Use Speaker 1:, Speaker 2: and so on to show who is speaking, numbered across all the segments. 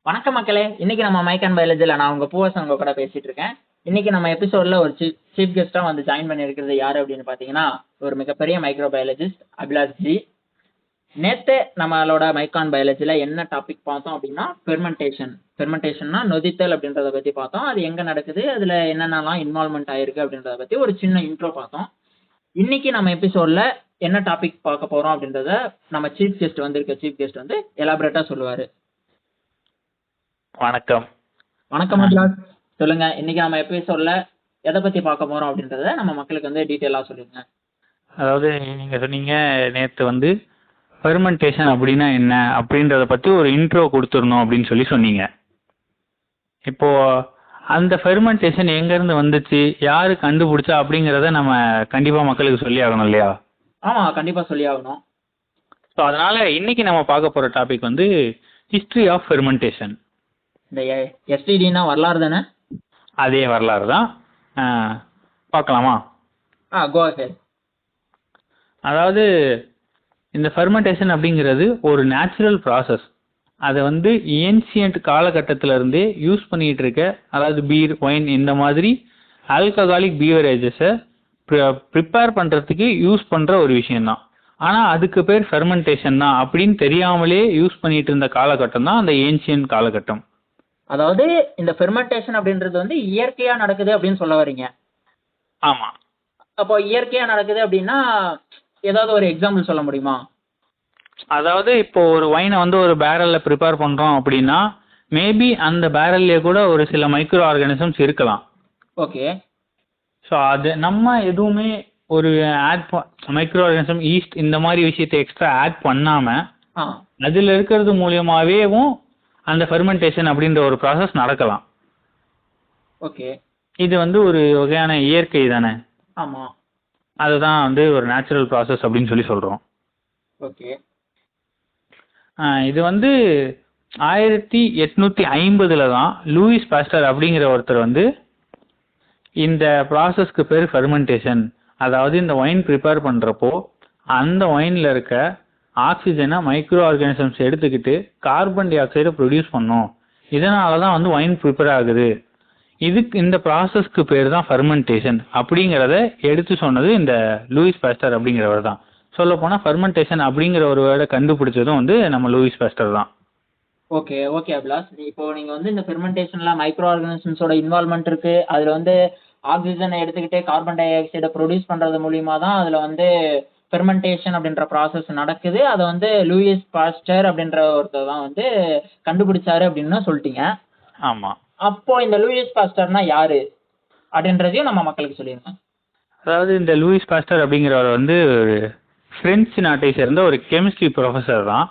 Speaker 1: வணக்கம் மக்களே. இன்னைக்கு நம்ம மைக் அண்ட் பயாலஜில நான் உங்க பூவரசன் உங்க கூட பேசிட்டு இருக்கேன். இன்னைக்கு நம்ம எபிசோட்ல ஒரு சீஃப் கெஸ்டா வந்து ஜாயின் பண்ணியிருக்கிறது யாரு அப்படின்னு பாத்தீங்கன்னா, ஒரு மிகப்பெரிய மைக்ரோ பயாலஜிஸ்ட் அபிலாஷ் ஜி. நேத்து நம்மளோட மைக்கான் பயாலஜில என்ன டாபிக் பார்த்தோம் அப்படின்னா ஃபெர்மெண்டேஷன்னா நொதித்தல் அப்படின்றத பத்தி பார்த்தோம். அது எங்க நடக்குது, அதுல என்னென்னலாம் இன்வால்மெண்ட் ஆயிருக்கு அப்படின்றத பத்தி ஒரு சின்ன இன்ட்ரோ பார்த்தோம். இன்னைக்கு நம்ம எபிசோட்ல என்ன டாபிக் பார்க்க போறோம் அப்படின்றத நம்ம சீஃப் கெஸ்ட் வந்து எலாபரேட்டா சொல்லுவாரு.
Speaker 2: வணக்கம்.
Speaker 1: வணக்கம் அபிலாஷ், சொல்லுங்க. இன்னைக்கு நம்ம எபிசோட்ல எதை பத்தி பார்க்க போறோம் அப்படின்றத நம்ம மக்களுக்கு வந்து டீட்டெயிலா சொல்லுங்க.
Speaker 2: அதாவது நீங்க சொன்னீங்க நேத்து வந்து ஃபெர்மெண்டேஷன் அப்படின்னா என்ன அப்படின்றத பத்தி ஒரு இன்ட்ரோ கொடுத்துடணும் அப்படின்னு சொன்னீங்க. இப்போ அந்த ஃபெர்மெண்டேஷன் எங்க இருந்து வந்துச்சு, யாரு கண்டுபிடிச்சா அப்படிங்கறத நம்ம கண்டிப்பா மக்களுக்கு சொல்லி ஆகணும் இல்லையா?
Speaker 1: ஆமா, கண்டிப்பா சொல்லி ஆகணும்.
Speaker 2: ஸோ அதனால இன்னைக்கு நம்ம பார்க்க போற டாபிக் வந்து ஹிஸ்டரி ஆஃப் ஃபெர்மெண்டேஷன்.
Speaker 1: இந்த எஸ்டிடினா வரலாறு தானே?
Speaker 2: அதே வரலாறு தான். பார்க்கலாமா?
Speaker 1: Go ahead.
Speaker 2: அதாவது இந்த ஃபெர்மெண்டேஷன் அப்படிங்கிறது ஒரு நேச்சுரல் ப்ராசஸ். அதை வந்து ஏன்சியன்ட் காலகட்டத்தில இருந்தே யூஸ் பண்ணிட்டு இருக்க, அதாவது பீர், ஒயின் இந்த மாதிரி ஆல்கஹாலிக் பீவரேஜஸை ப்ரிப்பேர் பண்ணுறதுக்கு யூஸ் பண்ணுற ஒரு விஷயம்தான். ஆனால் அதுக்கு பேர் ஃபெர்மெண்டேஷன் தான் அப்படின்னு தெரியாமலே யூஸ் பண்ணிட்டு இருந்த காலகட்டம் தான் அந்த ஏன்சியன்ட் காலகட்டம்.
Speaker 1: அதாவது இந்த ஃபெர்மெண்டேஷன் அப்படின்றது வந்து இயற்கையா நடக்குது அப்படின்னு சொல்ல வரீங்க?
Speaker 2: ஆமா.
Speaker 1: அப்போ இயற்கையா நடக்குது அப்படின்னா ஏதாவது ஒரு எக்ஸாம்பிள் சொல்ல முடியுமா?
Speaker 2: அதாவது இப்போ ஒரு ஒயினை வந்து ஒரு பேரல்ல ப்ரிப்பேர் பண்றோம் அப்படின்னா மேபி அந்த பேரல்லே கூட ஒரு சில மைக்ரோ ஆர்கானிசம்ஸ் இருக்கலாம்.
Speaker 1: ஓகே.
Speaker 2: ஸோ அது நம்ம எதுவுமே ஒரு மைக்ரோ ஆர்கானிசம், ஈஸ்ட் இந்த மாதிரி விஷயத்தை எக்ஸ்ட்ரா ஆட் பண்ணாம அதுல இருக்கிறது மூலியமாவேவும் அந்த ஃபெர்மெண்டேஷன் அப்படின்ற ஒரு ப்ராசஸ் நடக்கலாம்.
Speaker 1: ஓகே.
Speaker 2: இது வந்து ஒரு வகையான இயற்கை தானே?
Speaker 1: ஆமா.
Speaker 2: அதுதான் வந்து ஒரு நேச்சுரல் ப்ராசஸ் அப்படின்னு சொல்றோம்.
Speaker 1: ஓகே.
Speaker 2: இது வந்து 1850 தான் லூயிஸ் பாஸ்டர் அப்படிங்கிற ஒருத்தர் வந்து இந்த ப்ராசஸ்க்கு பேர் ஃபெர்மெண்டேஷன், அதாவது இந்த ஒயின் ப்ரிப்பேர் பண்றப்போ அந்த ஒயின்ல இருக்க ஆக்சிஜனை மைக்ரோ ஆர்கானிசம்ஸ் எடுத்துக்கிட்டு கார்பன் டை ஆக்சைடை ப்ரொடியூஸ் பண்ணும், இதனால தான் வந்து ஒயின் ப்ரிப்பேர் ஆகுது, இதுக்கு இந்த ப்ராசஸ்க்கு பேர் தான் ஃபெர்மெண்டேஷன் அப்படிங்கிறத எடுத்து சொன்னது இந்த லூயிஸ் பாஸ்டர் அப்படிங்கிறவர் தான். சொல்ல போனால் ஃபெர்மெண்டேஷன் அப்படிங்கிற ஒரு வேர்டை கண்டுபிடிச்சதும் வந்து நம்ம லூயிஸ் பாஸ்டர் தான்.
Speaker 1: ஓகே ஓகே அபிலாஷ், இப்போ நீங்க வந்து இந்த ஃபெர்மெண்டேஷன்ல மைக்ரோ ஆர்கானிசம்ஸோட இன்வால்மெண்ட் இருக்கு, அதுல வந்து ஆக்சிஜனை எடுத்துக்கிட்டு கார்பன் டை ஆக்சைடை ப்ரொடியூஸ் பண்றது மூலியமா தான் அதுல வந்து ஃபெர்மெண்டேஷன் அப்படின்ற ப்ராசஸ் நடக்குது. அதை வந்து லூயிஸ் பாஸ்டர் அப்படின்ற ஒருத்தர் தான் வந்து கண்டுபிடிச்சாரு அப்படின்னு சொல்லிட்டீங்க.
Speaker 2: ஆமா.
Speaker 1: அப்போ இந்த லூயிஸ் பாஸ்டர்னா யாரு அப்படின்றதையும் நம்ம மக்களுக்கு சொல்லிருங்க.
Speaker 2: அதாவது இந்த லூயிஸ் பாஸ்டர் அப்படிங்கிறவர் வந்து ஒரு பிரெஞ்சு நாட்டை சேர்ந்த ஒரு கெமிஸ்ட்ரி ப்ரொஃபஸர் தான்.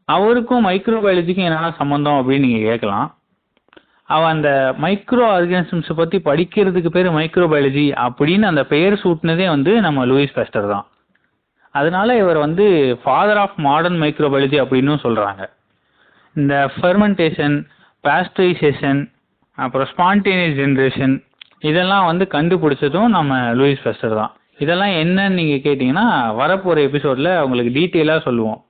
Speaker 2: அவருக்கும் மைக்ரோ பயாலஜிக்கும் என்னென்ன சம்பந்தம் அப்படின்னு நீங்க கேட்கலாம். அவன் அந்த மைக்ரோ ஆர்கானிசம்ஸ் பத்தி படிக்கிறதுக்கு பேர் மைக்ரோ பயாலஜி அப்படின்னு அந்த பெயர் சூட்டினதே வந்து நம்ம லூயிஸ் பாஸ்டர் தான். அதனால இவர் வந்து ஃபாதர் ஆஃப் மாடர்ன் மைக்ரோபயாலஜி அப்படின்னு சொல்றாங்க. இந்த ஃபெர்மெண்டேஷன், பாஸ்டரைசேஷன், அப்புறம் ஸ்பான்டேனியஸ் ஜென்ரேஷன் இதெல்லாம் வந்து கண்டுபிடிச்சதும் நம்ம லூயிஸ் பாஸ்டர் தான். இதெல்லாம் என்னன்னு நீங்க கேட்டீங்கன்னா வரப்போற எபிசோட்ல உங்களுக்கு டீட்டெயிலா சொல்லுவோம்.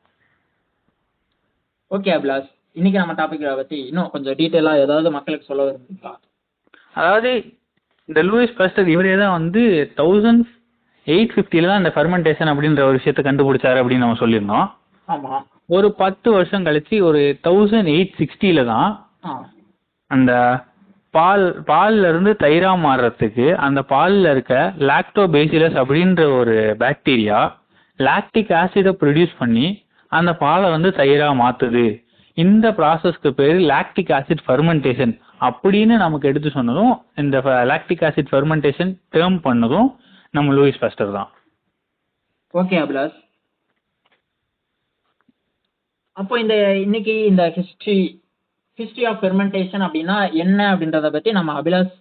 Speaker 1: ஓகே அபிலாஷ், இன்னைக்கு நம்ம டாபிக் பத்தி இன்னும் கொஞ்சம் டீட்டெயிலா ஏதாவது மக்களுக்கு சொல்ல விரும்புறீங்களா?
Speaker 2: அதாவது இந்த லூயிஸ் பாஸ்டர் இவரே தான் வந்து 1850 தான் இந்த ஃபெர்மெண்டேஷன் அப்படின்ற ஒரு விஷயத்தை கண்டுபிடிச்சாரு அப்படின்னு நம்ம சொல்லியிருந்தோம்.
Speaker 1: ஆமா.
Speaker 2: ஒரு 10 வருஷம் கழிச்சு ஒரு 1860 தான் அந்த பால்ல இருந்து தயிரா மாறுறதுக்கு அந்த பால்ல இருக்க லாக்டோபேசிலஸ் அப்படின்ற ஒரு பாக்டீரியா லாக்டிக் ஆசிடை ப்ரொடியூஸ் பண்ணி அந்த பாலை வந்து தயிரா மாத்துது. இந்த ப்ராசஸ்க்கு பேர் லாக்டிக் ஆசிட் ஃபெர்மெண்டேஷன் அப்படின்னு நமக்கு எடுத்து சொன்னதும், இந்த லாக்டிக் ஆசிட் ஃபெர்மெண்டேஷன் டேர்ம் பண்ணதும் நம்ம லூயிஸ் பாஸ்டர் தான்.
Speaker 1: ஓகே அபிலாஷ், அப்போ இந்த இன்னைக்கு இந்த ஹிஸ்டரி ஆஃப் ஃபெர்மெண்டேஷன் அப்படின்னா என்ன அப்படின்றத பத்தி நம்ம அபிலாஷ்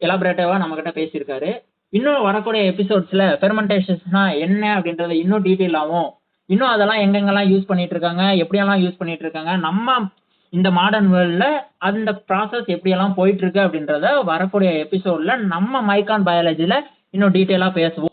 Speaker 1: எலாபரேட்டிவா நம்ம கிட்ட பேசியிருக்காரு. இன்னும் வரக்கூடிய எபிசோட்ஸ்ல ஃபெர்மெண்டேஷன்னா என்ன அப்படின்றத இன்னும் டீட்டெயிலாகவும், இன்னும் அதெல்லாம் எங்கெங்கெல்லாம் யூஸ் பண்ணிட்டு இருக்காங்க, எப்படியெல்லாம் யூஸ் பண்ணிட்டு இருக்காங்க, நம்ம இந்த மாடர்ன் வேர்ல்ட்ல அந்த ப்ராசஸ் எப்படியெல்லாம் போயிட்டு இருக்கு அப்படின்றத வரக்கூடிய எபிசோட்ல நம்ம மைக்கான் பயாலஜில இன்னும் டீட்டெயிலா பேசுவோம்.